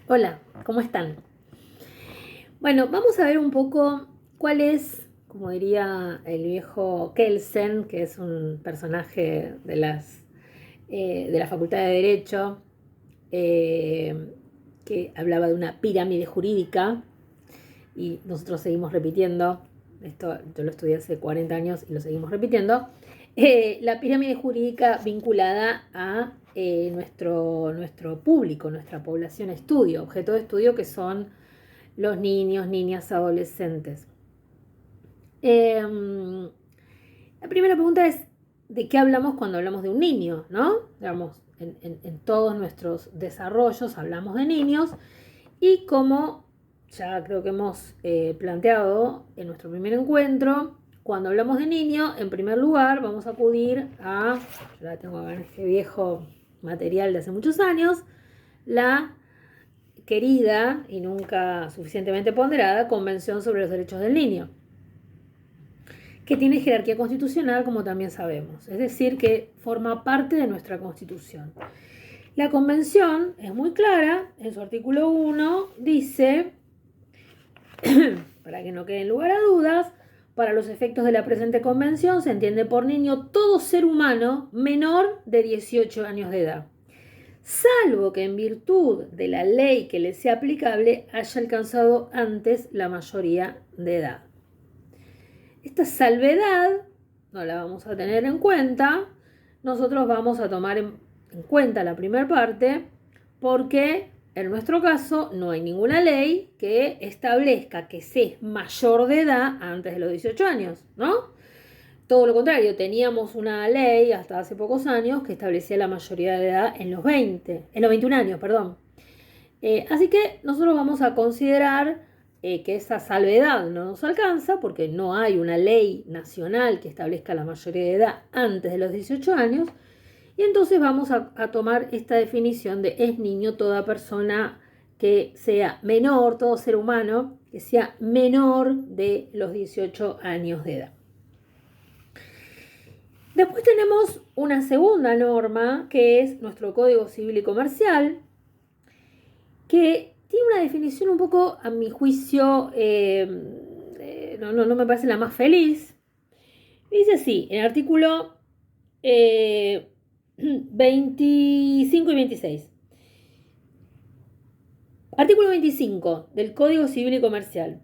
Hola, ¿cómo están? Bueno, vamos a ver un poco cuál es, como diría el viejo Kelsen, que es un personaje de la Facultad de Derecho, eh, que hablaba de una pirámide jurídica, y nosotros seguimos repitiendo, esto yo lo estudié hace 40 años y lo seguimos repitiendo, la pirámide jurídica vinculada a nuestro público, nuestra población estudio, objeto de estudio que son los niños, niñas, adolescentes. La primera pregunta es, ¿de qué hablamos cuando hablamos de un niño? ¿No? Digamos, en todos nuestros desarrollos hablamos de niños y como ya creo que hemos planteado en nuestro primer encuentro, cuando hablamos de niño, en primer lugar vamos a acudir a, yo la tengo acá en este viejo material de hace muchos años, la querida y nunca suficientemente ponderada Convención sobre los Derechos del Niño, que tiene jerarquía constitucional, como también sabemos, es decir, que forma parte de nuestra Constitución. La Convención es muy clara, en su artículo 1 dice, para que no quede lugar a dudas, para los efectos de la presente Convención se entiende por niño todo ser humano menor de 18 años de edad, salvo que en virtud de la ley que le sea aplicable haya alcanzado antes la mayoría de edad. Esta salvedad no la vamos a tener en cuenta, nosotros vamos a tomar en cuenta la primera parte porque en nuestro caso no hay ninguna ley que establezca que se es mayor de edad antes de los 18 años, ¿no? Todo lo contrario, teníamos una ley hasta hace pocos años que establecía la mayoría de edad en los 21 años, perdón. Así que nosotros vamos a considerar que esa salvedad no nos alcanza porque no hay una ley nacional que establezca la mayoría de edad antes de los 18 años. Y entonces vamos a tomar esta definición de es niño toda persona que sea menor, todo ser humano que sea menor de los 18 años de edad. Después tenemos una segunda norma que es nuestro Código Civil y Comercial, que tiene una definición un poco, a mi juicio, no me parece la más feliz. Dice así, en el artículo 25 y 26. Artículo 25 del Código Civil y Comercial,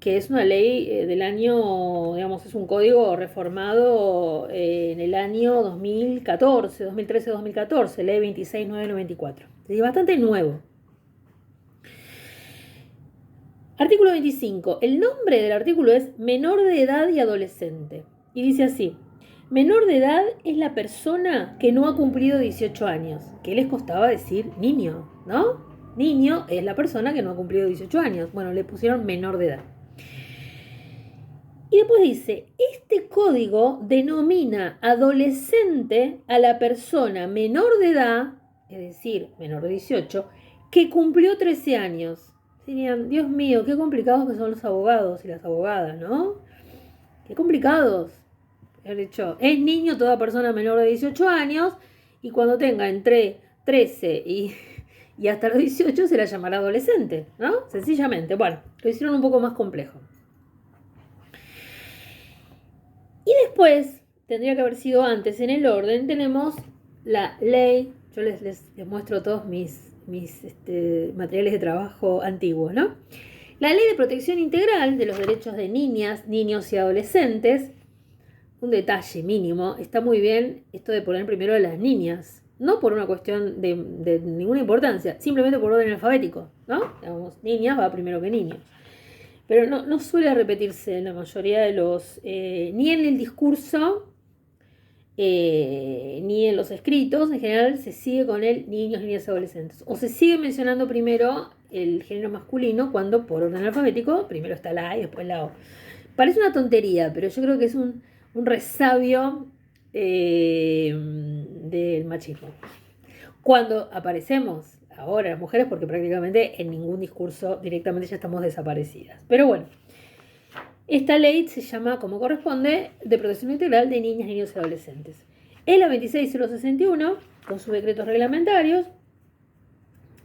que es una ley del año, digamos, es un código reformado en el año 2014, 2013-2014, ley 26994. Es bastante nuevo. Artículo 25. El nombre del artículo es menor de edad y adolescente. Y dice así, menor de edad es la persona que no ha cumplido 18 años. ¿Qué les costaba decir niño? ¿No? Niño es la persona que no ha cumplido 18 años. Bueno, le pusieron menor de edad. Y después dice, este código denomina adolescente a la persona menor de edad, es decir, menor de 18, que cumplió 13 años. Dirían, Dios mío, qué complicados que son los abogados y las abogadas, ¿no? Qué complicados. De hecho, es niño toda persona menor de 18 años y cuando tenga entre 13 y hasta los 18 se la llamará adolescente, ¿no? Sencillamente. Bueno, lo hicieron un poco más complejo. Y después, tendría que haber sido antes, en el orden, tenemos la ley. Yo les muestro todos mis materiales de trabajo antiguos, ¿no? La Ley de Protección Integral de los Derechos de Niñas, Niños y Adolescentes. Un detalle mínimo, está muy bien esto de poner primero a las niñas, no por una cuestión de ninguna importancia, simplemente por orden alfabético, ¿no? Digamos, niñas va primero que niños. Pero no suele repetirse en la mayoría de los, ni en el discurso, ni en los escritos, en general se sigue con el niños, niñas y adolescentes. O se sigue mencionando primero el género masculino cuando por orden alfabético primero está la A y después la O. Parece una tontería, pero yo creo que es un resabio del machismo. Cuando aparecemos ahora las mujeres, porque prácticamente en ningún discurso directamente ya estamos desaparecidas. Pero bueno, esta ley se llama, como corresponde, de protección integral de niñas, niños y adolescentes. Es la 26061, con sus decretos reglamentarios,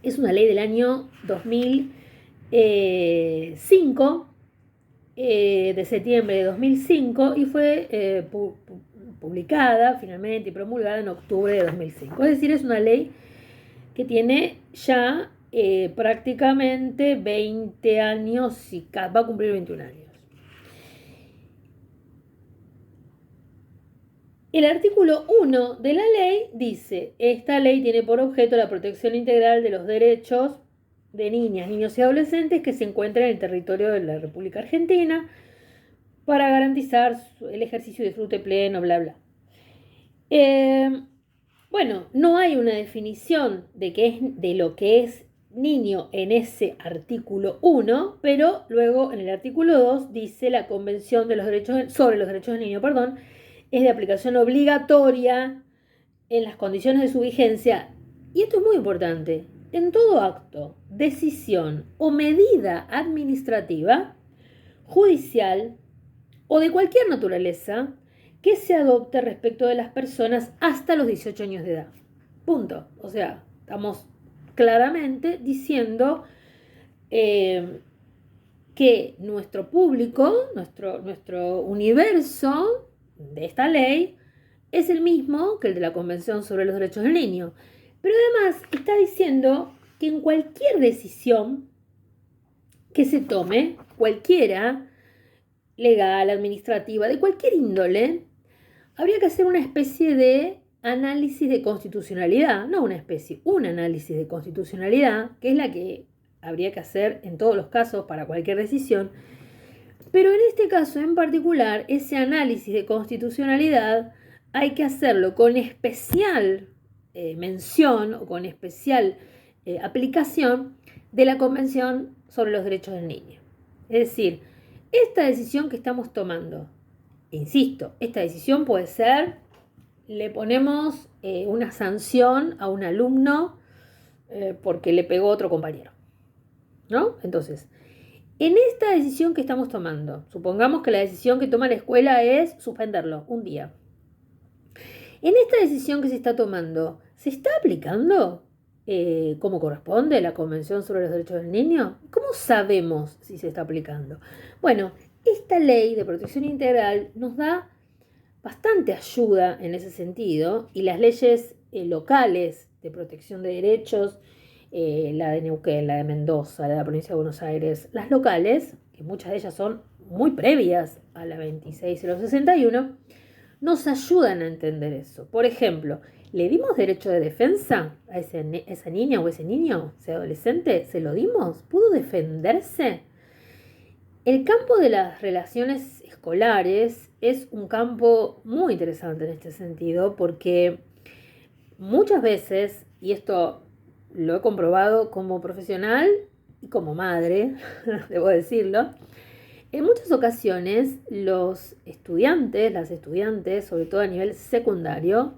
Es una ley del año 2005, de septiembre de 2005, y fue publicada finalmente y promulgada en octubre de 2005. Es decir, es una ley que tiene ya prácticamente 20 años y va a cumplir 21 años. El artículo 1 de la ley dice: esta ley tiene por objeto la protección integral de los derechos de niñas, niños y adolescentes que se encuentran en el territorio de la República Argentina para garantizar el ejercicio y disfrute pleno, bla, bla. Bueno, no hay una definición de lo que es niño en ese artículo 1, pero luego en el artículo 2 dice: la Convención de los Derechos sobre los Derechos del Niño, es de aplicación obligatoria en las condiciones de su vigencia, y esto es muy importante, en todo acto, decisión o medida administrativa, judicial o de cualquier naturaleza que se adopte respecto de las personas hasta los 18 años de edad. Punto. O sea, estamos claramente diciendo que nuestro público, nuestro universo de esta ley es el mismo que el de la Convención sobre los Derechos del Niño. Pero además está diciendo que en cualquier decisión que se tome, cualquiera, legal, administrativa, de cualquier índole, habría que hacer una especie de análisis de constitucionalidad, no una especie, un análisis de constitucionalidad, que es la que habría que hacer en todos los casos para cualquier decisión. Pero en este caso en particular, ese análisis de constitucionalidad hay que hacerlo con especial mención o con especial aplicación de la Convención sobre los Derechos del Niño. Es decir, esta decisión que estamos tomando, insisto, esta decisión puede ser, le ponemos una sanción a un alumno porque le pegó a otro compañero, ¿no? Entonces, en esta decisión que estamos tomando, supongamos que la decisión que toma la escuela es suspenderlo un día. En esta decisión que se está tomando, ¿se está aplicando como corresponde la Convención sobre los Derechos del Niño? ¿Cómo sabemos si se está aplicando? Bueno, esta ley de protección integral nos da bastante ayuda en ese sentido, y las leyes locales de protección de derechos, la de Neuquén, la de Mendoza, la de la provincia de Buenos Aires, las locales, que muchas de ellas son muy previas a la 26.061, nos ayudan a entender eso. Por ejemplo, ¿le dimos derecho de defensa a esa niña o ese niño, ese adolescente? ¿Se lo dimos? ¿Pudo defenderse? El campo de las relaciones escolares es un campo muy interesante en este sentido, porque muchas veces, y esto lo he comprobado como profesional y como madre, debo decirlo, en muchas ocasiones los estudiantes, las estudiantes, sobre todo a nivel secundario,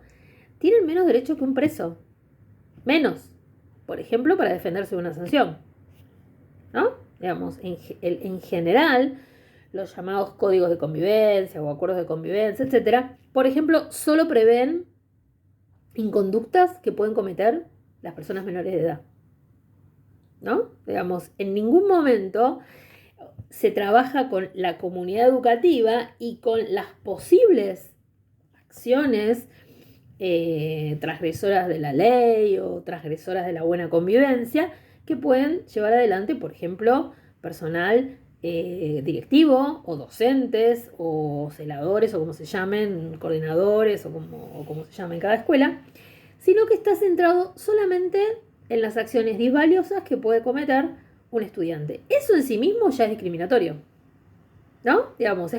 tienen menos derecho que un preso. Menos. Por ejemplo, para defenderse de una sanción, ¿no? Digamos, en general, los llamados códigos de convivencia o acuerdos de convivencia, etcétera, por ejemplo, solo prevén inconductas que pueden cometer las personas menores de edad, ¿no? Digamos, en ningún momento se trabaja con la comunidad educativa y con las posibles acciones transgresoras de la ley o transgresoras de la buena convivencia que pueden llevar adelante, por ejemplo, personal directivo o docentes o celadores o como se llamen, coordinadores o como se llame en cada escuela, sino que está centrado solamente en las acciones disvaliosas que puede cometer un estudiante. Eso en sí mismo ya es discriminatorio, ¿no? Digamos,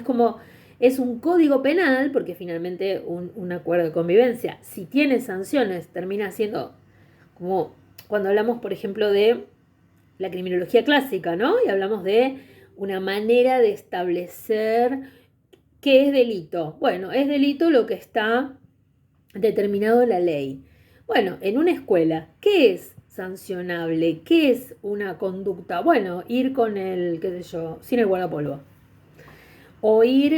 es un código penal, porque finalmente un acuerdo de convivencia, si tiene sanciones, termina siendo como cuando hablamos, por ejemplo, de la criminología clásica, ¿no? Y hablamos de una manera de establecer qué es delito. Bueno, es delito lo que está determinado en la ley. Bueno, en una escuela, ¿qué es sancionable? ¿Qué es una conducta? Bueno, ir con el, qué sé yo, sin el guardapolvo. O ir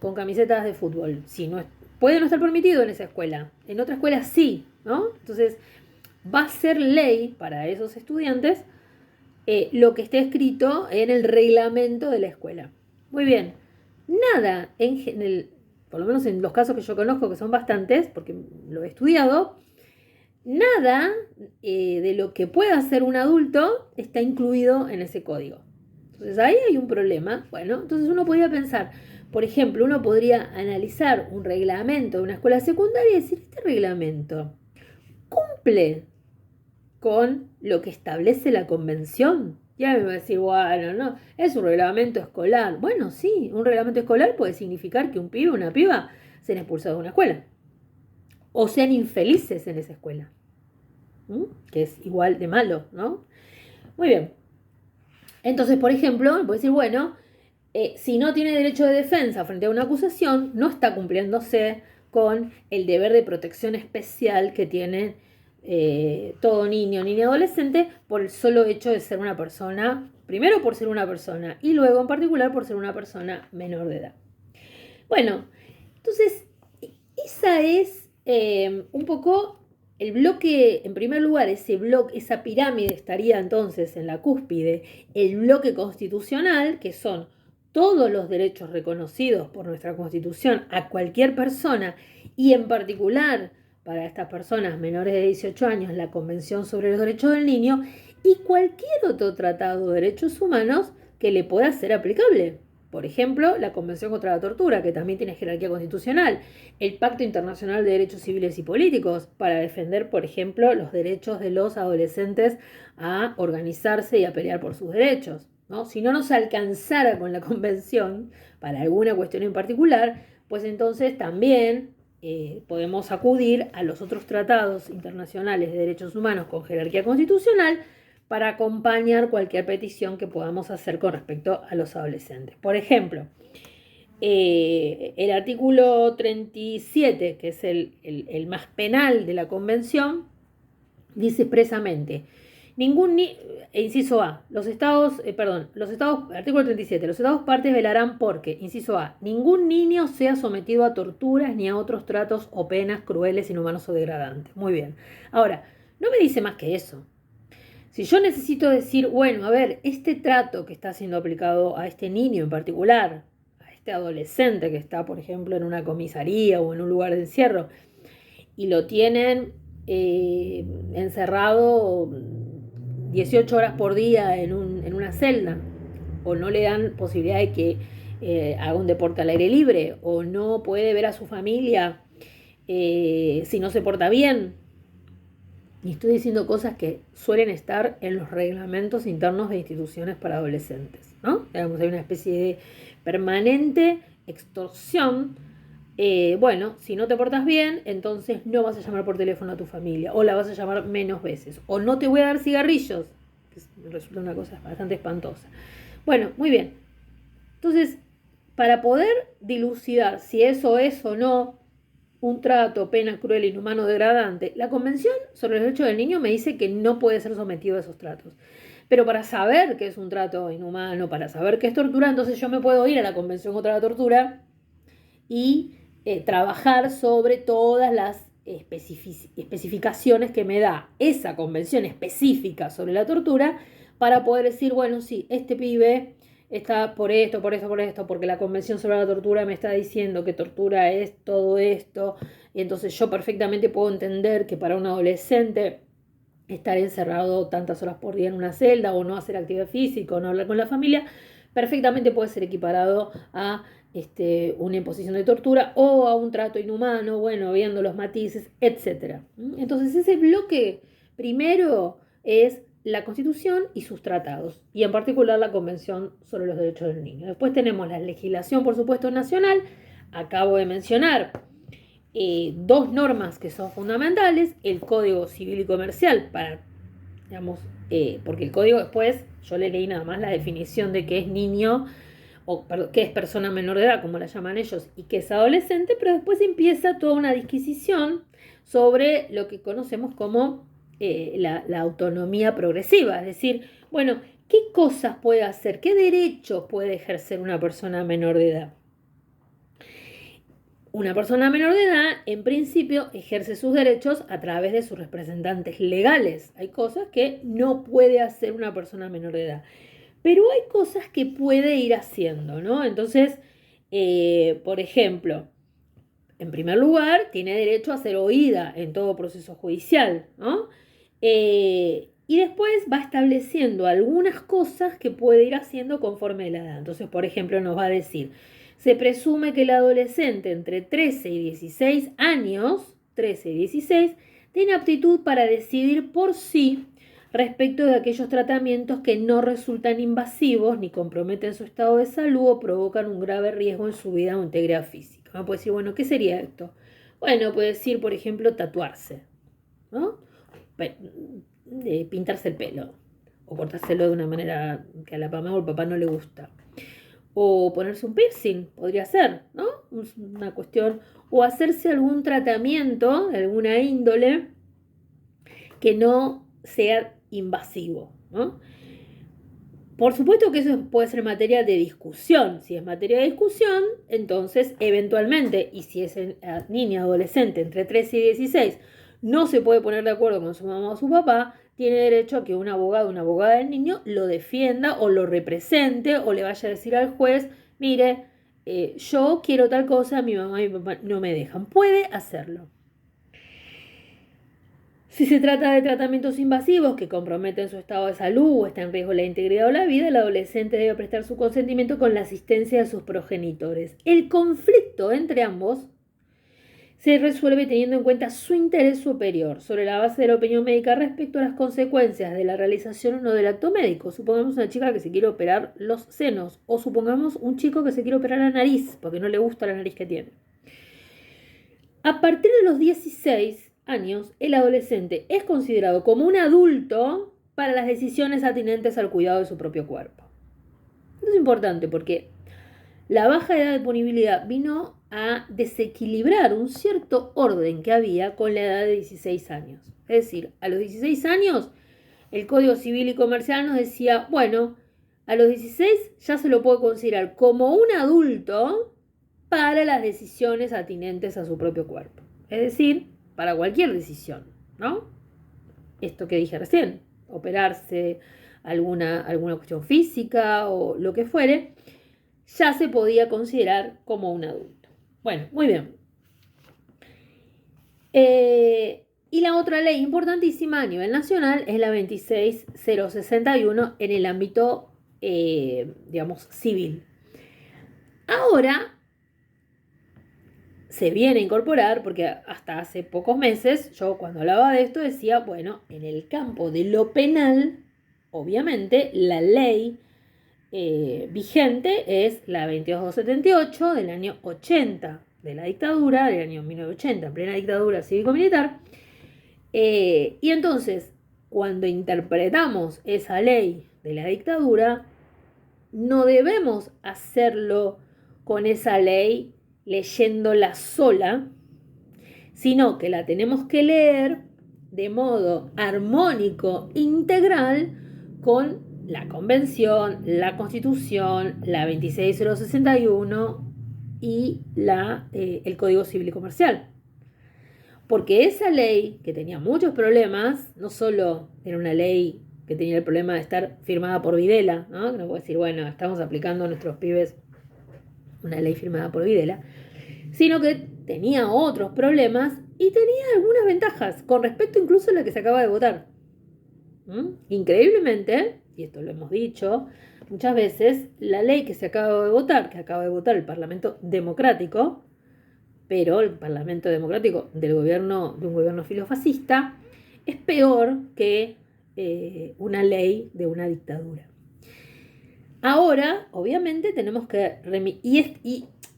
con camisetas de fútbol. Si no puede no estar permitido en esa escuela. En otra escuela sí, ¿no? Entonces, va a ser ley para esos estudiantes lo que esté escrito en el reglamento de la escuela. Muy bien, nada por lo menos en los casos que yo conozco, que son bastantes, porque lo he estudiado, nada de lo que pueda hacer un adulto está incluido en ese código. Entonces ahí hay un problema. Bueno, entonces uno podría pensar, por ejemplo, uno podría analizar un reglamento de una escuela secundaria y decir, este reglamento cumple con lo que establece la convención. Ya me va a decir, bueno, no, es un reglamento escolar. Bueno, sí, un reglamento escolar puede significar que un pibe o una piba sean expulsados de una escuela o sean infelices en esa escuela, que es igual de malo, ¿no? Muy bien. Entonces, por ejemplo, puede decir, bueno, si no tiene derecho de defensa frente a una acusación, no está cumpliéndose con el deber de protección especial que tiene todo niño, niña, adolescente, por el solo hecho de ser una persona, primero por ser una persona y luego en particular por ser una persona menor de edad. Bueno, entonces, esa es un poco el bloque, en primer lugar, ese bloque, esa pirámide estaría entonces en la cúspide, el bloque constitucional, que son todos los derechos reconocidos por nuestra Constitución a cualquier persona y en particular para estas personas menores de 18 años la Convención sobre los Derechos del Niño y cualquier otro tratado de derechos humanos que le pueda ser aplicable. Por ejemplo, la Convención contra la Tortura, que también tiene jerarquía constitucional, el Pacto Internacional de Derechos Civiles y Políticos, para defender, por ejemplo, los derechos de los adolescentes a organizarse y a pelear por sus derechos, ¿no? Si no nos alcanzara con la Convención para alguna cuestión en particular, pues entonces también podemos acudir a los otros tratados internacionales de derechos humanos con jerarquía constitucional para acompañar cualquier petición que podamos hacer con respecto a los adolescentes. Por ejemplo, el artículo 37, que es el más penal de la Convención, dice expresamente, inciso A, artículo 37, los estados partes velarán porque, inciso A, ningún niño sea sometido a torturas ni a otros tratos o penas crueles, inhumanos o degradantes. Muy bien. Ahora, no me dice más que eso. Si yo necesito decir, bueno, a ver, este trato que está siendo aplicado a este niño en particular, a este adolescente que está, por ejemplo, en una comisaría o en un lugar de encierro, y lo tienen encerrado 18 horas por día en una celda, o no le dan posibilidad de que haga un deporte al aire libre, o no puede ver a su familia si no se porta bien. Y estoy diciendo cosas que suelen estar en los reglamentos internos de instituciones para adolescentes, ¿no? Digamos, hay una especie de permanente extorsión. Bueno, si no te portas bien, entonces no vas a llamar por teléfono a tu familia, o la vas a llamar menos veces, o no te voy a dar cigarrillos, que resulta una cosa bastante espantosa. Bueno, muy bien. Entonces, para poder dilucidar si eso es o no un trato, pena cruel, inhumano, degradante, la Convención sobre los Derechos del Niño me dice que no puede ser sometido a esos tratos. Pero para saber qué es un trato inhumano, para saber qué es tortura, entonces yo me puedo ir a la Convención contra la Tortura y trabajar sobre todas las especificaciones que me da esa convención específica sobre la tortura para poder decir, bueno, sí, este pibe está por esto, porque la Convención sobre la Tortura me está diciendo que tortura es todo esto, y entonces yo perfectamente puedo entender que para un adolescente estar encerrado tantas horas por día en una celda o no hacer actividad física o no hablar con la familia, perfectamente puede ser equiparado a una imposición de tortura o a un trato inhumano, bueno, viendo los matices, etc. Entonces ese bloque primero es la Constitución y sus tratados, y en particular la Convención sobre los Derechos del Niño. Después tenemos la legislación, por supuesto, nacional. Acabo de mencionar dos normas que son fundamentales, el Código Civil y Comercial, porque el código después, yo le leí nada más la definición de qué es niño, o qué es persona menor de edad, como la llaman ellos, y qué es adolescente, pero después empieza toda una disquisición sobre lo que conocemos como la autonomía progresiva, es decir, bueno, ¿qué cosas puede hacer? ¿Qué derechos puede ejercer una persona menor de edad? Una persona menor de edad, en principio, ejerce sus derechos a través de sus representantes legales. Hay cosas que no puede hacer una persona menor de edad, pero hay cosas que puede ir haciendo, ¿no? Entonces, por ejemplo, en primer lugar, tiene derecho a ser oída en todo proceso judicial, ¿no? Y después va estableciendo algunas cosas que puede ir haciendo conforme la edad. Entonces, por ejemplo, nos va a decir, se presume que el adolescente entre 13 y 16 años, 13 y 16, tiene aptitud para decidir por sí respecto de aquellos tratamientos que no resultan invasivos ni comprometen su estado de salud o provocan un grave riesgo en su vida o integridad física. Uno puede decir, bueno, ¿qué sería esto? Bueno, puede decir, por ejemplo, tatuarse, ¿no? Pintarse el pelo o cortárselo de una manera que a la mamá o al papá no le gusta. O ponerse un piercing, podría ser, ¿no? Una cuestión. O hacerse algún tratamiento de alguna índole que no sea invasivo, ¿no? Por supuesto que eso puede ser materia de discusión. Si es materia de discusión, entonces eventualmente, y si es niña adolescente entre 13 y 16, no se puede poner de acuerdo con su mamá o su papá, tiene derecho a que un abogado o una abogada del niño lo defienda o lo represente o le vaya a decir al juez, mire, yo quiero tal cosa, mi mamá y mi papá no me dejan. Puede hacerlo. Si se trata de tratamientos invasivos que comprometen su estado de salud o está en riesgo la integridad o la vida, el adolescente debe prestar su consentimiento con la asistencia de sus progenitores. El conflicto entre ambos se resuelve teniendo en cuenta su interés superior sobre la base de la opinión médica respecto a las consecuencias de la realización o no del acto médico. Supongamos una chica que se quiere operar los senos o supongamos un chico que se quiere operar la nariz porque no le gusta la nariz que tiene. A partir de los 16 años, el adolescente es considerado como un adulto para las decisiones atinentes al cuidado de su propio cuerpo. Esto es importante porque la baja edad de disponibilidad vino a desequilibrar un cierto orden que había con la edad de 16 años. Es decir, a los 16 años el Código Civil y Comercial nos decía, bueno, a los 16 ya se lo puede considerar como un adulto para las decisiones atinentes a su propio cuerpo. Es decir, para cualquier decisión, ¿no? Esto que dije recién, operarse, alguna cuestión física o lo que fuere, ya se podía considerar como un adulto. Bueno, muy bien. Y la otra ley importantísima a nivel nacional es la 26061 en el ámbito, digamos, civil. Ahora se viene a incorporar, porque hasta hace pocos meses, yo cuando hablaba de esto decía, bueno, en el campo de lo penal, obviamente, la ley vigente es la 22278 del año 80, de la dictadura, del año 1980, en plena dictadura cívico-militar. Y entonces, cuando interpretamos esa ley de la dictadura, no debemos hacerlo con esa ley leyéndola sola, sino que la tenemos que leer de modo armónico, integral, con la Convención, la Constitución, la 26061 y el Código Civil y Comercial. Porque esa ley, que tenía muchos problemas, no solo era una ley que tenía el problema de estar firmada por Videla, ¿no? Que no puedo decir, bueno, estamos aplicando a nuestros pibes una ley firmada por Videla, sino que tenía otros problemas y tenía algunas ventajas, con respecto incluso a la que se acaba de votar. Increíblemente, y esto lo hemos dicho muchas veces, la ley que se acaba de votar, que acaba de votar el Parlamento Democrático, pero el Parlamento Democrático de un gobierno filofascista, es peor que una ley de una dictadura. Ahora, obviamente, tenemos que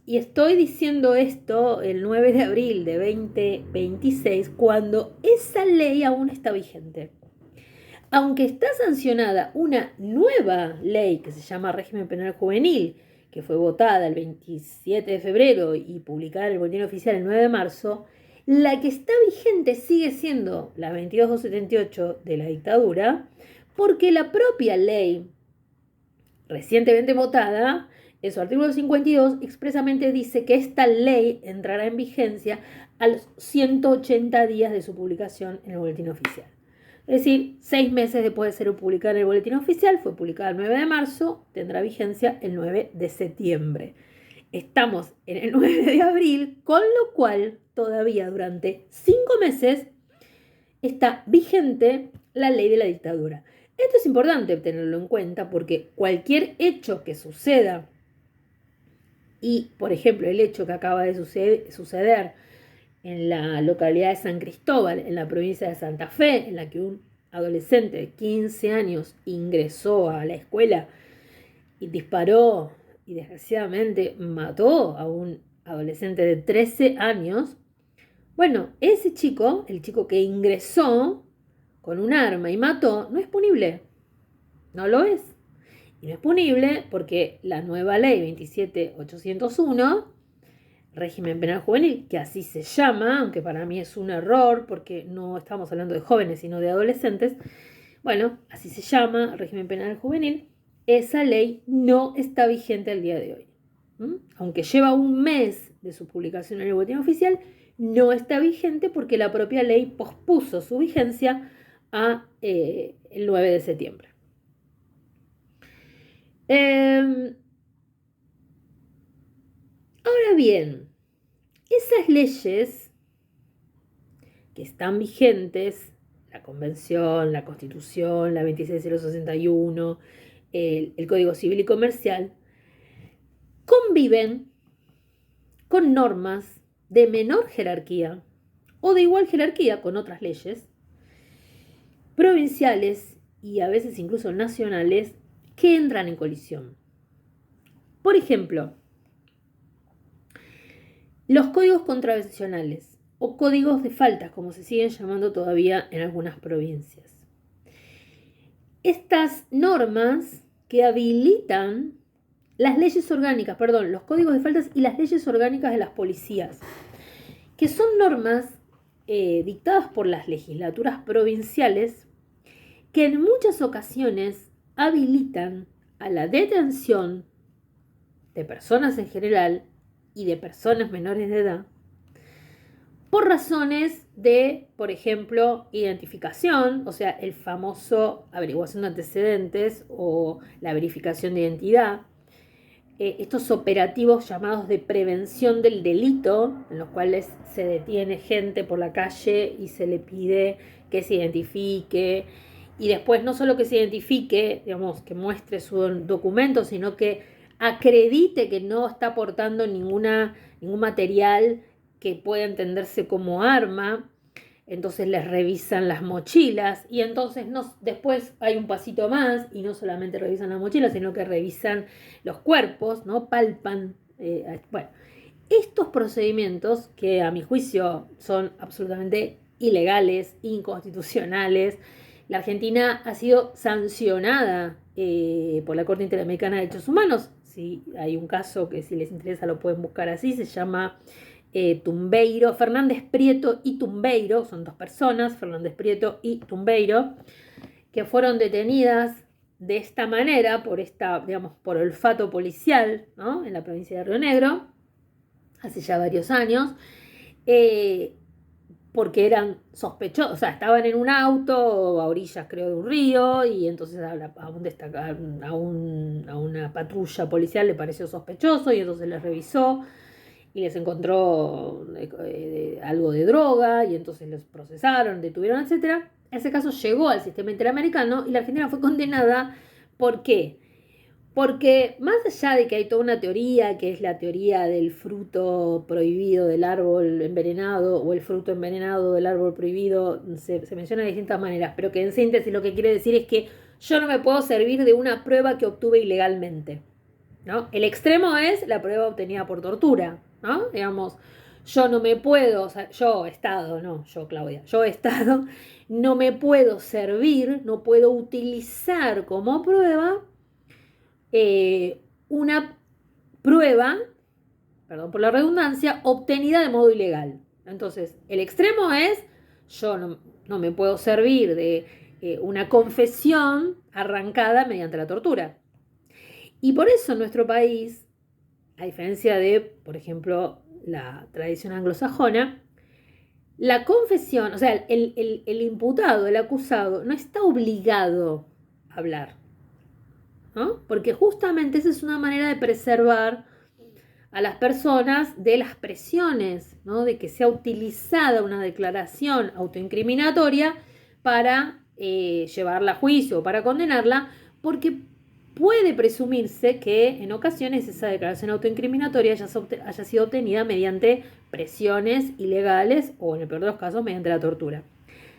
y estoy diciendo esto el 9 de abril de 2026, cuando esa ley aún está vigente. Aunque está sancionada una nueva ley que se llama Régimen Penal Juvenil, que fue votada el 27 de febrero y publicada en el Boletín Oficial el 9 de marzo, la que está vigente sigue siendo la 22278 de la dictadura, porque la propia ley recientemente votada En su artículo 52 expresamente dice que esta ley entrará en vigencia a los 180 días de su publicación en el Boletín Oficial. Es decir, 6 meses después de ser publicada en el Boletín Oficial, fue publicada el 9 de marzo, tendrá vigencia el 9 de septiembre. Estamos en el 9 de abril, con lo cual todavía durante 5 meses está vigente la ley de la dictadura. Esto es importante tenerlo en cuenta porque cualquier hecho que suceda, y por ejemplo el hecho que acaba de suceder en la localidad de San Cristóbal, en la provincia de Santa Fe, en la que un adolescente de 15 años ingresó a la escuela y disparó y desgraciadamente mató a un adolescente de 13 años, bueno, ese chico, el chico que ingresó con un arma y mató, no es punible. No lo es. Y no es punible porque la nueva ley 27801, régimen penal juvenil, que así se llama, aunque para mí es un error porque no estamos hablando de jóvenes sino de adolescentes, bueno, así se llama, régimen penal juvenil, esa ley no está vigente al día de hoy. Aunque lleva un mes de su publicación en el Boletín Oficial, no está vigente porque la propia ley pospuso su vigencia a el 9 de septiembre. Ahora bien, esas leyes que están vigentes, la Convención, la Constitución, la 26061, el Código Civil y Comercial, conviven con normas de menor jerarquía o de igual jerarquía con otras leyes provinciales y a veces incluso nacionales que entran en colisión. Por ejemplo, los códigos contravencionales o códigos de faltas, como se siguen llamando todavía en algunas provincias. Estas normas que habilitan las leyes orgánicas, los códigos de faltas y las leyes orgánicas de las policías, que son normas dictadas por las legislaturas provinciales que en muchas ocasiones habilitan a la detención de personas en general y de personas menores de edad por razones de, por ejemplo, identificación, o sea, el famoso averiguación de antecedentes o la verificación de identidad, estos operativos llamados de prevención del delito, en los cuales se detiene gente por la calle y se le pide que se identifique, y después no solo que se identifique, digamos, que muestre su documento, sino que acredite que no está portando ningún material que pueda entenderse como arma. Entonces les revisan las mochilas y entonces después hay un pasito más y no solamente revisan las mochilas, sino que revisan los cuerpos, ¿no? Palpan. Bueno, estos procedimientos que a mi juicio son absolutamente ilegales, inconstitucionales. La Argentina ha sido sancionada por la Corte Interamericana de Derechos Humanos. Sí, hay un caso que si les interesa lo pueden buscar así, se llama Tumbeiro, Fernández Prieto y Tumbeiro, son dos personas, Fernández Prieto y Tumbeiro, que fueron detenidas de esta manera por olfato policial, ¿no? En la provincia de Río Negro, hace ya varios años, porque eran sospechosos, o sea, estaban en un auto a orillas, creo, de un río, y entonces a una patrulla policial le pareció sospechoso y entonces les revisó y les encontró algo de droga y entonces los procesaron, detuvieron, etc. Ese caso llegó al sistema interamericano y la Argentina fue condenada. ¿Por qué? Porque más allá de que hay toda una teoría, que es la teoría del fruto prohibido del árbol envenenado o el fruto envenenado del árbol prohibido, se menciona de distintas maneras, pero que en síntesis lo que quiere decir es que yo no me puedo servir de una prueba que obtuve ilegalmente, ¿no? El extremo es la prueba obtenida por tortura, ¿no? Digamos, yo no me puedo, o sea, Estado, no me puedo servir, no puedo utilizar como prueba una prueba, perdón por la redundancia, obtenida de modo ilegal. Entonces, el extremo es, yo no me puedo servir de una confesión arrancada mediante la tortura. Y por eso en nuestro país a diferencia de, por ejemplo, la tradición anglosajona, la confesión, o sea, el imputado, el acusado, no está obligado a hablar, ¿no? Porque justamente esa es una manera de preservar a las personas de las presiones, ¿no? De que sea utilizada una declaración autoincriminatoria para llevarla a juicio o para condenarla, porque puede presumirse que en ocasiones esa declaración autoincriminatoria haya sido obtenida mediante presiones ilegales o, en el peor de los casos, mediante la tortura.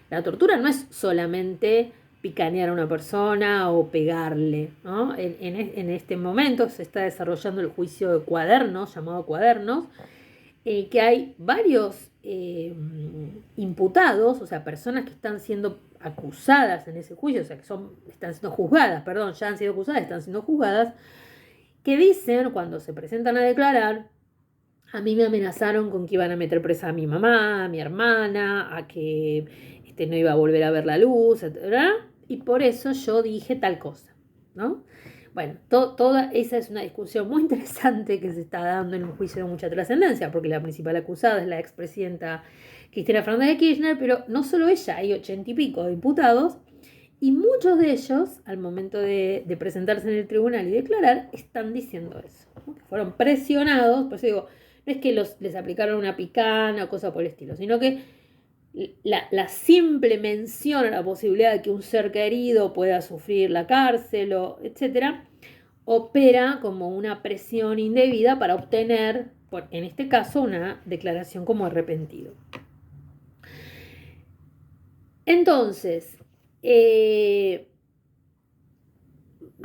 La tortura no es solamente picanear a una persona o pegarle, ¿no? En este momento se está desarrollando el juicio de Cuadernos, llamado Cuadernos, que hay varios imputados, o sea, personas que están siendo acusadas en ese juicio, o sea, que están siendo juzgadas, perdón, ya han sido acusadas, están siendo juzgadas, que dicen, cuando se presentan a declarar, a mí me amenazaron con que iban a meter presa a mi mamá, a mi hermana, a que no iba a volver a ver la luz, etc. Y por eso yo dije tal cosa, ¿no? Bueno, toda esa es una discusión muy interesante que se está dando en un juicio de mucha trascendencia, porque la principal acusada es la expresidenta Cristina Fernández de Kirchner, pero no solo ella, hay 80 y pico de imputados, y muchos de ellos, al momento de presentarse en el tribunal y declarar, están diciendo eso, ¿no? Que fueron presionados, por eso digo, no es que les aplicaron una picana o cosa por el estilo, sino que la simple mención a la posibilidad de que un ser querido pueda sufrir la cárcel, etcétera, opera como una presión indebida para obtener, en este caso, una declaración como arrepentido. Entonces,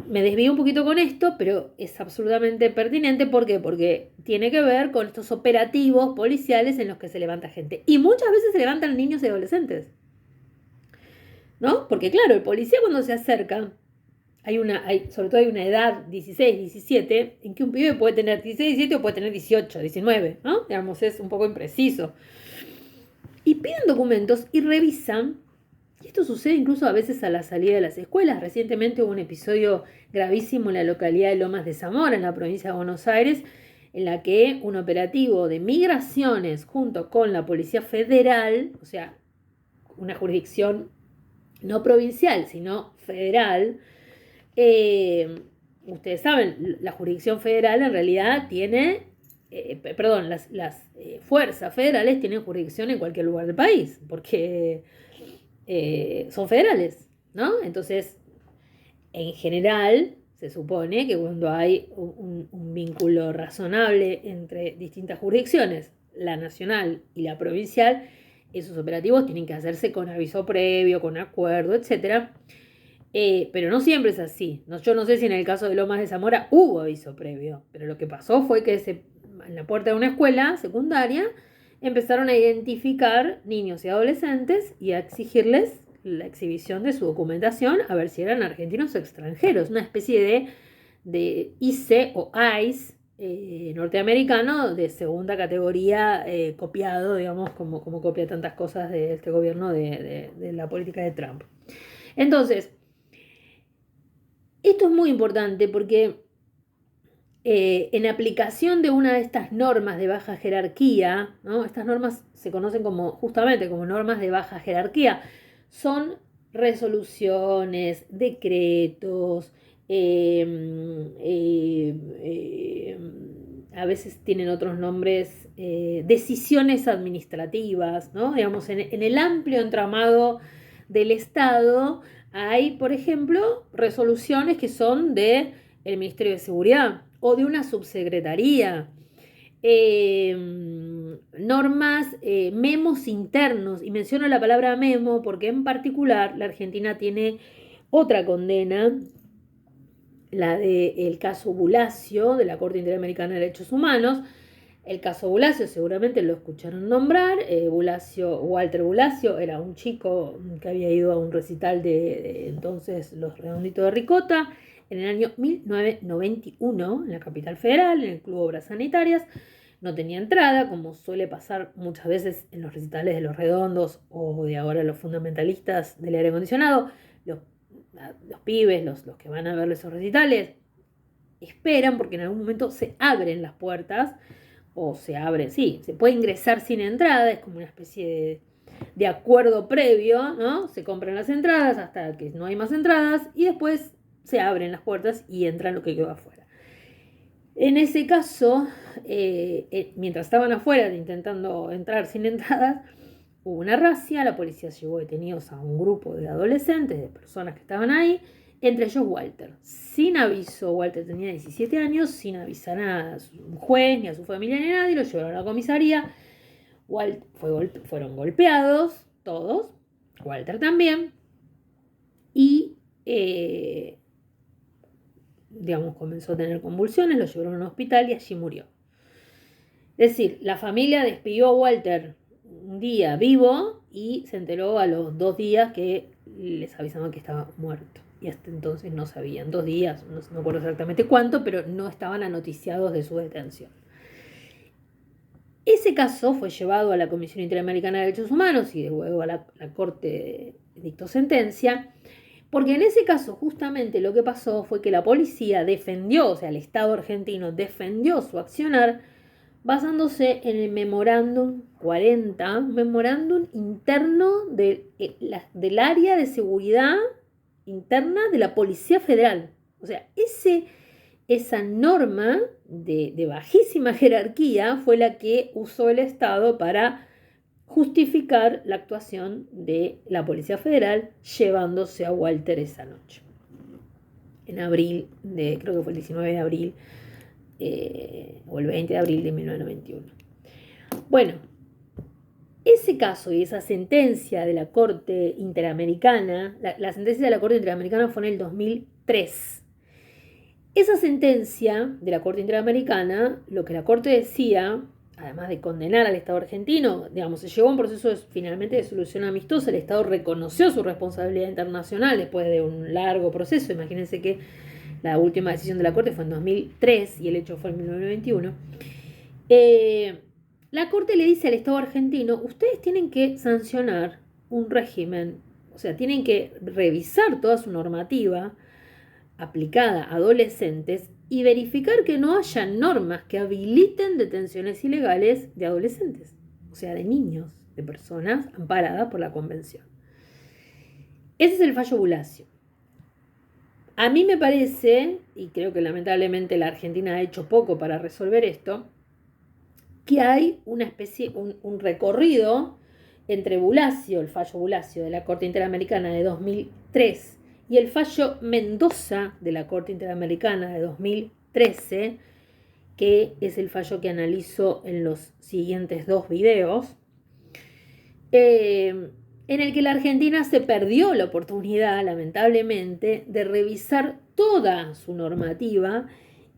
me desvío un poquito con esto, pero es absolutamente pertinente. ¿Por qué? Porque tiene que ver con estos operativos policiales en los que se levanta gente. Y muchas veces se levantan niños y adolescentes, ¿no? Porque claro, el policía cuando se acerca, sobre todo hay una edad, 16, 17, en que un pibe puede tener 16, 17 o puede tener 18, 19, ¿no? Digamos, es un poco impreciso. Y piden documentos y revisan. Y esto sucede incluso a veces a la salida de las escuelas. Recientemente hubo un episodio gravísimo en la localidad de Lomas de Zamora, en la provincia de Buenos Aires, en la que un operativo de migraciones junto con la Policía Federal, o sea, una jurisdicción no provincial, sino federal, ustedes saben, la jurisdicción federal en realidad tiene, las fuerzas federales tienen jurisdicción en cualquier lugar del país, porque son federales, ¿no? Entonces, en general, se supone que cuando hay un vínculo razonable entre distintas jurisdicciones, la nacional y la provincial, esos operativos tienen que hacerse con aviso previo, con acuerdo, etcétera. Pero no siempre es así. Yo no sé si en el caso de Lomas de Zamora hubo aviso previo, pero lo que pasó fue que en la puerta de una escuela secundaria empezaron a identificar niños y adolescentes y a exigirles la exhibición de su documentación a ver si eran argentinos o extranjeros, una especie de ICE o ICE norteamericano de segunda categoría, copiado, digamos, como copia tantas cosas de este gobierno de la política de Trump. Entonces, esto es muy importante porque en aplicación de una de estas normas de baja jerarquía, ¿no? Estas normas se conocen justamente como normas de baja jerarquía, son resoluciones, decretos, a veces tienen otros nombres, decisiones administrativas, ¿no? Digamos, en el amplio entramado del Estado hay, por ejemplo, resoluciones que son del Ministerio de Seguridad o de una subsecretaría, normas, memos internos, y menciono la palabra memo porque en particular la Argentina tiene otra condena, la del caso Bulacio de la Corte Interamericana de Derechos Humanos. El caso Bulacio seguramente lo escucharon nombrar. Walter Bulacio era un chico que había ido a un recital de entonces Los Redonditos de Ricota en el año 1991 en la capital federal, en el Club Obras Sanitarias. No tenía entrada, como suele pasar muchas veces en los recitales de Los Redondos o de ahora los fundamentalistas del aire acondicionado. Los pibes, los que van a ver esos recitales, esperan, porque en algún momento se abren las puertas, o se abren, sí, se puede ingresar sin entrada, es como una especie de acuerdo previo, ¿no? Se compran las entradas hasta que no hay más entradas y después se abren las puertas y entran lo que quedó afuera. En ese caso, mientras estaban afuera intentando entrar sin entradas, hubo una razzia, la policía llevó detenidos a un grupo de adolescentes, de personas que estaban ahí, entre ellos Walter. Sin aviso, Walter tenía 17 años, sin avisar a un juez, ni a su familia, ni a nadie, lo llevaron a la comisaría. Fueron golpeados, todos, Walter también, y comenzó a tener convulsiones, lo llevaron a un hospital y allí murió. Es decir, la familia despidió a Walter un día vivo y se enteró a los 2 días que les avisaban que estaba muerto. Y hasta entonces no sabían, 2 días, no me acuerdo exactamente cuánto, pero no estaban anoticiados de su detención. Ese caso fue llevado a la Comisión Interamericana de Derechos Humanos y luego a la Corte dictó sentencia, porque en ese caso justamente lo que pasó fue que la policía defendió, o sea, el Estado argentino defendió su accionar basándose en el memorándum 40, memorándum interno del área de seguridad interna de la Policía Federal. O sea, esa norma de bajísima jerarquía fue la que usó el Estado para justificar la actuación de la Policía Federal llevándose a Walter esa noche. En abril, creo que fue el 19 de abril, o el 20 de abril de 1991. Bueno, ese caso y esa sentencia de la Corte Interamericana, la sentencia de la Corte Interamericana fue en el 2003. Esa sentencia de la Corte Interamericana, lo que la Corte decía, además de condenar al Estado argentino, se llevó a un proceso finalmente de solución amistosa, el Estado reconoció su responsabilidad internacional después de un largo proceso. Imagínense que la última decisión de la Corte fue en 2003 y el hecho fue en 1991. La Corte le dice al Estado argentino, ustedes tienen que sancionar un régimen, o sea, tienen que revisar toda su normativa aplicada a adolescentes y verificar que no haya normas que habiliten detenciones ilegales de adolescentes, o sea, de niños, de personas amparadas por la Convención. Ese es el fallo Bulacio. A mí me parece, y creo que lamentablemente la Argentina ha hecho poco para resolver esto, que hay una especie, un recorrido entre Bulacio, el fallo Bulacio de la Corte Interamericana de 2003 y el fallo Mendoza de la Corte Interamericana de 2013, que es el fallo que analizo en los siguientes 2 videos, en el que la Argentina se perdió la oportunidad, lamentablemente, de revisar toda su normativa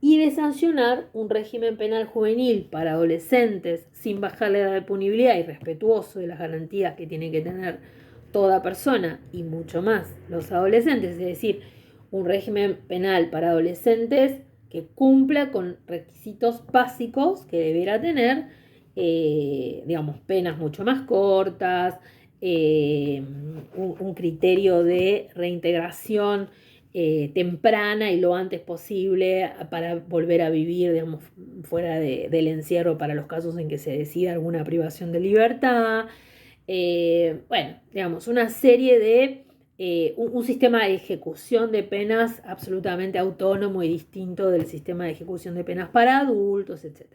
y de sancionar un régimen penal juvenil para adolescentes sin bajar la edad de punibilidad y respetuoso de las garantías que tiene que tener toda persona y mucho más los adolescentes, es decir, un régimen penal para adolescentes que cumpla con requisitos básicos que deberá tener, penas mucho más cortas, un criterio de reintegración temprana y lo antes posible para volver a vivir, fuera del encierro para los casos en que se decida alguna privación de libertad. Una serie de un sistema de ejecución de penas absolutamente autónomo y distinto del sistema de ejecución de penas para adultos, etc.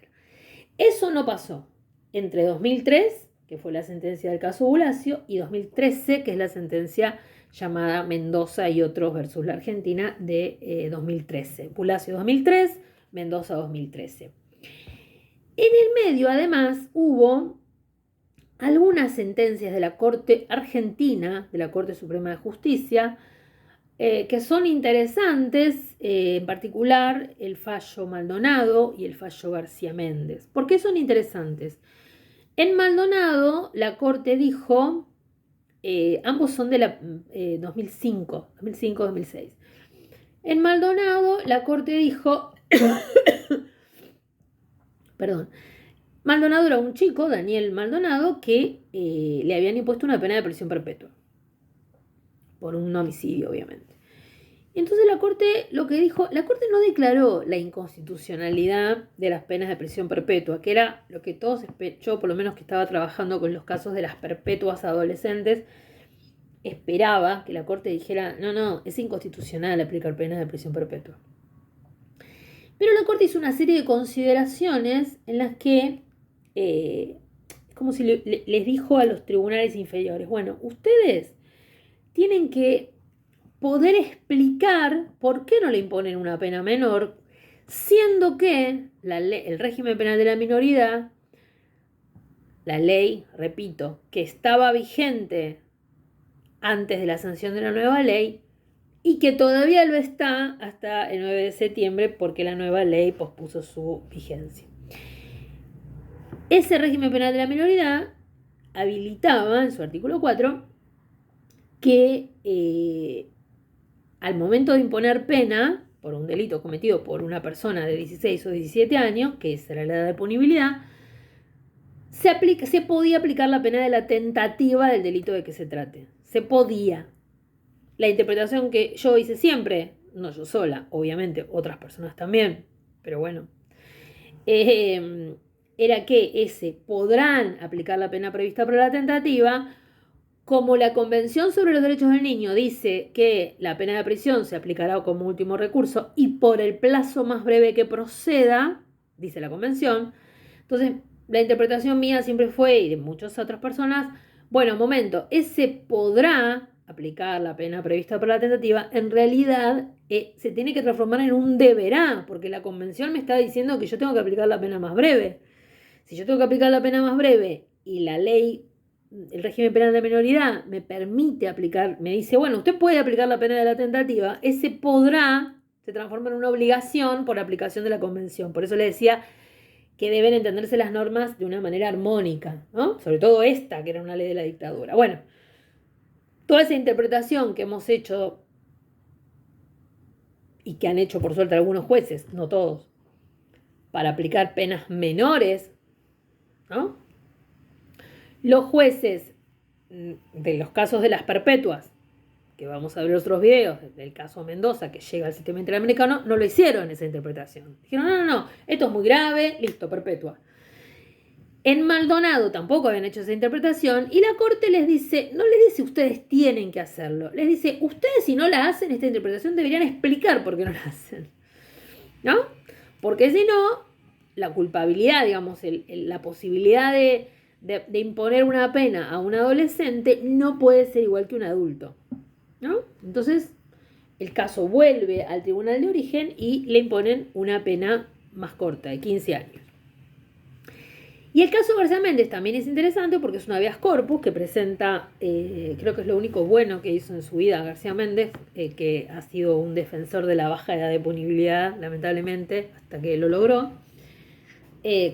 Eso no pasó entre 2003, que fue la sentencia del caso Bulacio, y 2013, que es la sentencia llamada Mendoza y otros versus la Argentina de 2013. Bulacio 2003, Mendoza 2013. En el medio, además, hubo algunas sentencias de la Corte Argentina, de la Corte Suprema de Justicia, que son interesantes, en particular el fallo Maldonado y el fallo García Méndez. ¿Por qué son interesantes? En Maldonado, la Corte dijo, ambos son de la 2005-2006. En Maldonado, la Corte dijo, perdón, Maldonado era un chico, Daniel Maldonado, que le habían impuesto una pena de prisión perpetua por un homicidio, obviamente. Entonces la Corte lo que dijo, la Corte no declaró la inconstitucionalidad de las penas de prisión perpetua, que era lo que todos, yo por lo menos que estaba trabajando con los casos de las perpetuas adolescentes, esperaba que la Corte dijera, no, es inconstitucional aplicar penas de prisión perpetua. Pero la Corte hizo una serie de consideraciones en las que es como si les dijo a los tribunales inferiores, bueno, ustedes tienen que poder explicar por qué no le imponen una pena menor, siendo que el régimen penal de la minoridad, la ley, repito, que estaba vigente antes de la sanción de la nueva ley y que todavía lo está hasta el 9 de septiembre porque la nueva ley pospuso su vigencia. Ese régimen penal de la minoridad habilitaba en su artículo 4 que al momento de imponer pena por un delito cometido por una persona de 16 o 17 años, que esa era la edad de punibilidad, se podía aplicar la pena de la tentativa del delito de que se trate. Se podía. La interpretación que yo hice siempre, no yo sola, obviamente otras personas también, pero bueno, era que podrán aplicar la pena prevista para la tentativa. Como la Convención sobre los Derechos del Niño dice que la pena de prisión se aplicará como último recurso y por el plazo más breve que proceda, dice la Convención, entonces la interpretación mía siempre fue, y de muchas otras personas, bueno, momento, ese podrá aplicar la pena prevista para la tentativa, en realidad se tiene que transformar en un deberá, porque la Convención me está diciendo que yo tengo que aplicar la pena más breve. Si yo tengo que aplicar la pena más breve y la ley, el régimen penal de minoridad me permite aplicar, me dice, bueno, usted puede aplicar la pena de la tentativa, ese podrá se transforma en una obligación por aplicación de la Convención. Por eso le decía que deben entenderse las normas de una manera armónica, ¿no? Sobre todo esta, que era una ley de la dictadura. Bueno, toda esa interpretación que hemos hecho y que han hecho por suerte algunos jueces, no todos, para aplicar penas menores, ¿no? Los jueces de los casos de las perpetuas, que vamos a ver otros videos del caso Mendoza, que llega al sistema interamericano, no lo hicieron esa interpretación. Dijeron, no, esto es muy grave, listo, perpetua. En Maldonado tampoco habían hecho esa interpretación y la Corte les dice, no les dice ustedes tienen que hacerlo, les dice, ustedes si no la hacen esta interpretación deberían explicar por qué no la hacen, ¿no? Porque si no, la culpabilidad, digamos, la posibilidad de imponer una pena a un adolescente no puede ser igual que un adulto, ¿no? Entonces, el caso vuelve al tribunal de origen y le imponen una pena más corta, de 15 años. Y el caso García Méndez también es interesante porque es un habeas corpus que presenta, creo que es lo único bueno que hizo en su vida García Méndez, que ha sido un defensor de la baja edad de punibilidad, lamentablemente, hasta que lo logró,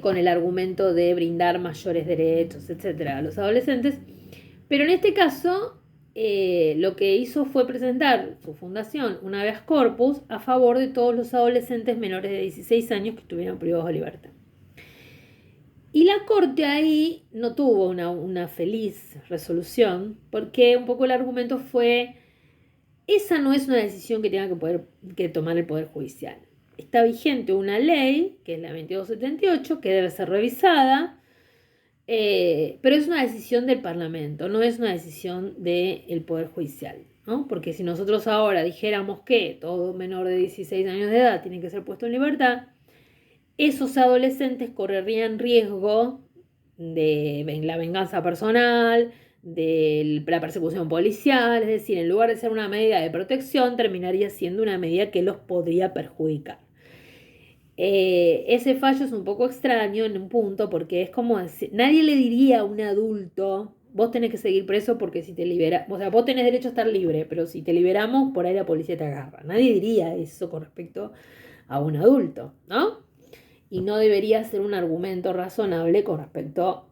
con el argumento de brindar mayores derechos, etcétera, a los adolescentes. Pero en este caso, lo que hizo fue presentar su fundación, un habeas corpus, a favor de todos los adolescentes menores de 16 años que estuvieran privados de libertad. Y la Corte ahí no tuvo una feliz resolución, porque un poco el argumento fue, esa no es una decisión que tenga que tomar el Poder Judicial. Está vigente una ley, que es la 2278, que debe ser revisada, pero es una decisión del Parlamento, no es una decisión del Poder Judicial, ¿no? Porque si nosotros ahora dijéramos que todo menor de 16 años de edad tiene que ser puesto en libertad, esos adolescentes correrían riesgo de la venganza personal, de la persecución policial, es decir, en lugar de ser una medida de protección, terminaría siendo una medida que los podría perjudicar. Ese fallo es un poco extraño en un punto porque es como decir, nadie le diría a un adulto, vos tenés que seguir preso porque si te liberas, o sea, vos tenés derecho a estar libre, pero si te liberamos, por ahí la policía te agarra. Nadie diría eso con respecto a un adulto, ¿no? Y no debería ser un argumento razonable con respecto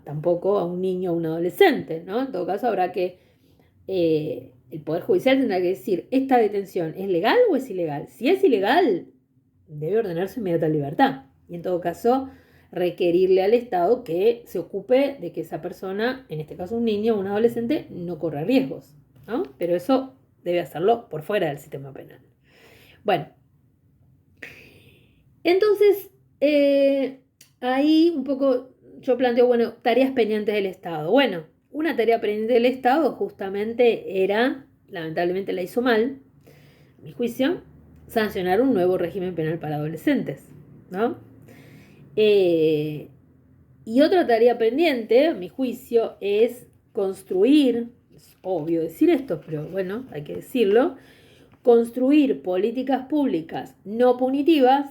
tampoco a un niño o un adolescente, ¿no? En todo caso habrá que, el Poder Judicial tendrá que decir, ¿esta detención es legal o es ilegal? Si es ilegal, debe ordenar su inmediata libertad. Y en todo caso, requerirle al Estado que se ocupe de que esa persona, en este caso un niño o un adolescente, no corra riesgos, ¿no? Pero eso debe hacerlo por fuera del sistema penal. Bueno, entonces ahí un poco yo planteo, bueno, tareas pendientes del Estado. Bueno, una tarea pendiente del Estado justamente era, lamentablemente la hizo mal, a mi juicio, sancionar un nuevo régimen penal para adolescentes, ¿no? Y otra tarea pendiente, a mi juicio, es construir, es obvio decir esto, pero bueno, hay que decirlo, construir políticas públicas no punitivas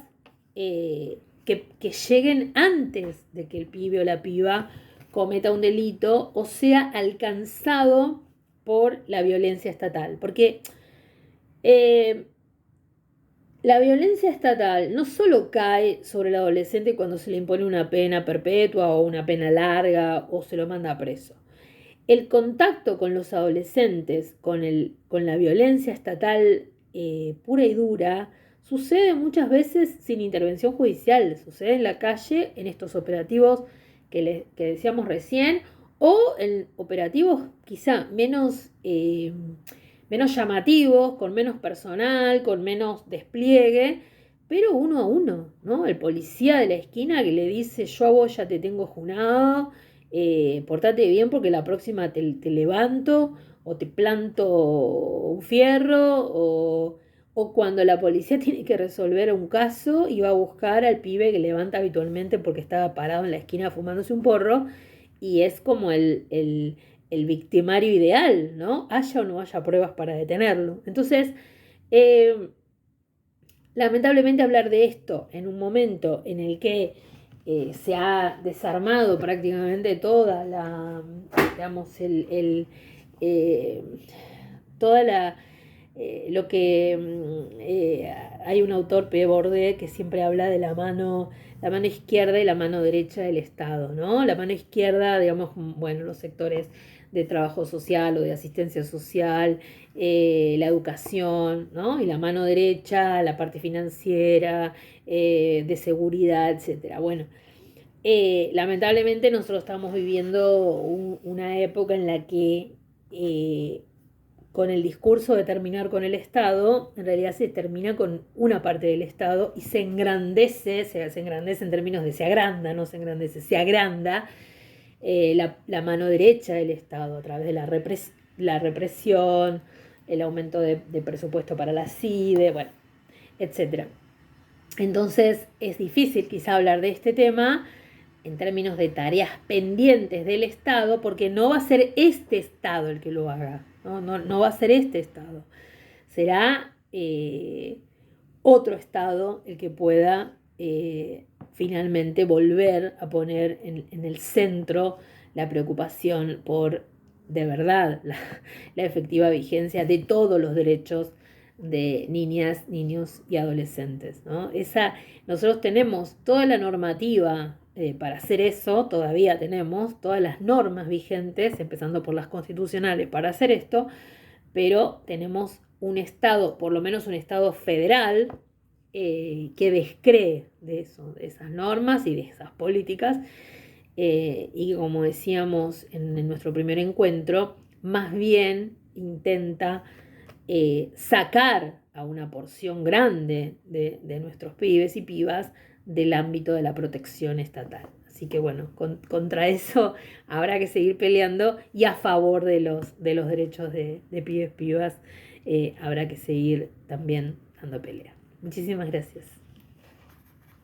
que lleguen antes de que el pibe o la piba cometa un delito o sea alcanzado por la violencia estatal. Porque la violencia estatal no solo cae sobre el adolescente cuando se le impone una pena perpetua o una pena larga o se lo manda a preso. El contacto con los adolescentes, con la violencia estatal pura y dura, sucede muchas veces sin intervención judicial, sucede en la calle, en estos operativos que decíamos recién, o en operativos quizá menos llamativos, con menos personal, con menos despliegue, pero uno a uno, ¿no? El policía de la esquina que le dice, yo a vos ya te tengo junado, portate bien porque la próxima te levanto o te planto un fierro o cuando la policía tiene que resolver un caso y va a buscar al pibe que levanta habitualmente porque estaba parado en la esquina fumándose un porro y es como el victimario ideal, ¿no? Haya o no haya pruebas para detenerlo. Entonces, lamentablemente hablar de esto en un momento en el que se ha desarmado prácticamente toda la, digamos, toda la, lo que hay un autor, P. Bourdieu, que siempre habla de la mano izquierda y la mano derecha del Estado, ¿no? La mano izquierda, digamos, bueno, los sectores de trabajo social o de asistencia social, la educación, ¿no? Y la mano derecha, la parte financiera, de seguridad, etcétera. Bueno, lamentablemente nosotros estamos viviendo una época en la que con el discurso de terminar con el Estado, en realidad se termina con una parte del Estado y se engrandece en términos de se agranda, no se engrandece, se agranda la mano derecha del Estado a través de la represión, el aumento de presupuesto para la CIDE, bueno, etc. Entonces es difícil quizá hablar de este tema en términos de tareas pendientes del Estado, porque no va a ser este Estado el que lo haga, no va a ser este Estado, será otro Estado el que pueda finalmente volver a poner en el centro la preocupación por, de verdad, la efectiva vigencia de todos los derechos de niñas, niños y adolescentes, ¿no? Nosotros tenemos toda la normativa para hacer eso, todavía tenemos todas las normas vigentes, empezando por las constitucionales, para hacer esto, pero tenemos un Estado, por lo menos un Estado federal, que descree de eso, de esas normas y de esas políticas, y como decíamos en nuestro primer encuentro, más bien intenta sacar a una porción grande de nuestros pibes y pibas del ámbito de la protección estatal. Así que bueno, contra eso habrá que seguir peleando y a favor de los derechos de pibes, pibas, habrá que seguir también dando pelea. Muchísimas gracias.